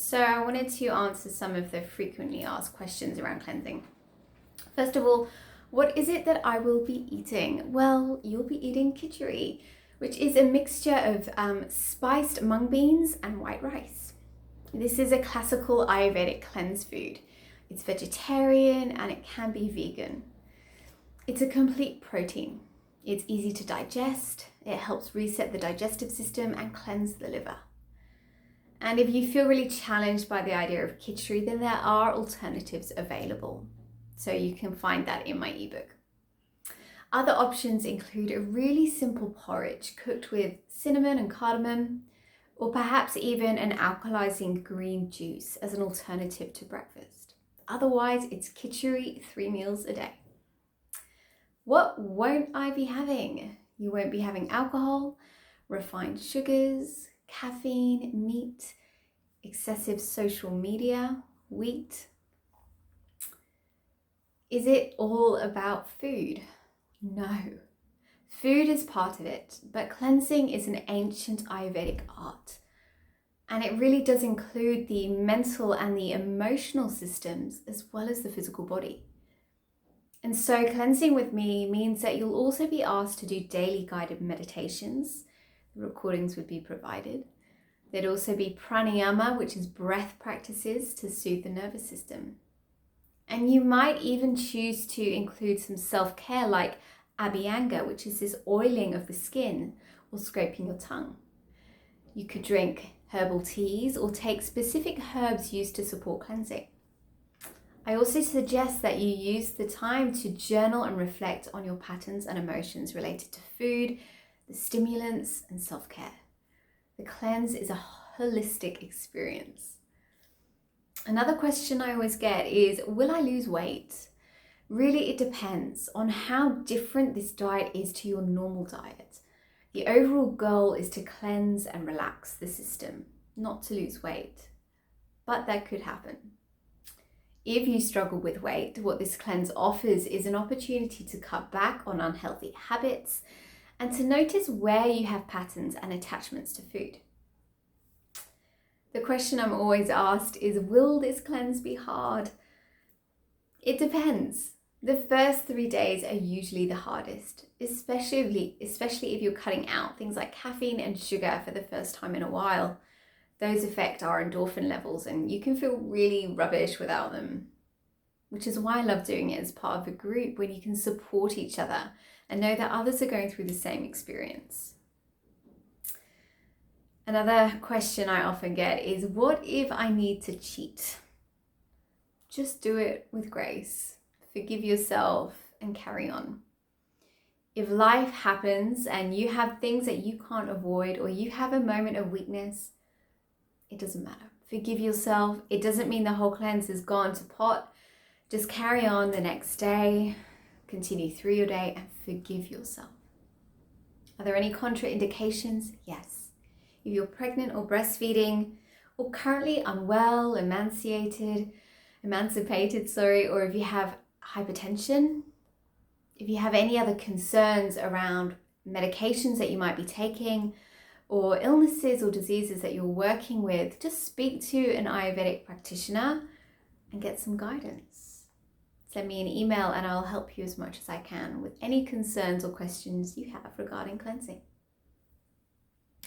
So I wanted to answer some of the frequently asked questions around cleansing. First of all, what is it that I will be eating? Well, you'll be eating kitchari, which is a mixture of spiced mung beans and white rice. This is a classical Ayurvedic cleanse food. It's vegetarian and it can be vegan. It's a complete protein. It's easy to digest. It helps reset the digestive system and cleanse the liver. And if you feel really challenged by the idea of kitchari, then there are alternatives available. So you can find that in my ebook. Other options include a really simple porridge cooked with cinnamon and cardamom, or perhaps even an alkalising green juice as an alternative to breakfast. Otherwise, it's kitchari 3 meals a day. What won't I be having? You won't be having alcohol, refined sugars, caffeine, meat, excessive social media, wheat. Is it all about food? No. Food is part of it, but cleansing is an ancient Ayurvedic art. And it really does include the mental and the emotional systems as well as the physical body. And so cleansing with me means that you'll also be asked to do daily guided meditations. The recordings would be provided. There'd also be pranayama, which is breath practices to soothe the nervous system. And you might even choose to include some self-care like abhyanga, which is this oiling of the skin or scraping your tongue. You could drink herbal teas or take specific herbs used to support cleansing. I also suggest that you use the time to journal and reflect on your patterns and emotions related to food, the stimulants, and self-care. The cleanse is a holistic experience. Another question I always get is, will I lose weight? Really, it depends on how different this diet is to your normal diet. The overall goal is to cleanse and relax the system, not to lose weight. But that could happen. If you struggle with weight, what this cleanse offers is an opportunity to cut back on unhealthy habits and to notice where you have patterns and attachments to food. The question I'm always asked is, will this cleanse be hard? It depends. The first 3 days are usually the hardest, especially if you're cutting out things like caffeine and sugar for the first time in a while. Those affect our endorphin levels and you can feel really rubbish without them, which is why I love doing it as part of a group when you can support each other and know that others are going through the same experience. Another question I often get is, what if I need to cheat? Just do it with grace. Forgive yourself and carry on. If life happens and you have things that you can't avoid or you have a moment of weakness, it doesn't matter. Forgive yourself. It doesn't mean the whole cleanse is gone to pot. Just carry on the next day, continue through your day and forgive yourself. Are there any contraindications? Yes. If you're pregnant or breastfeeding or currently unwell, emancipated, or if you have hypertension, if you have any other concerns around medications that you might be taking, or illnesses or diseases that you're working with, just speak to an Ayurvedic practitioner and get some guidance. Send me an email and I'll help you as much as I can with any concerns or questions you have regarding cleansing.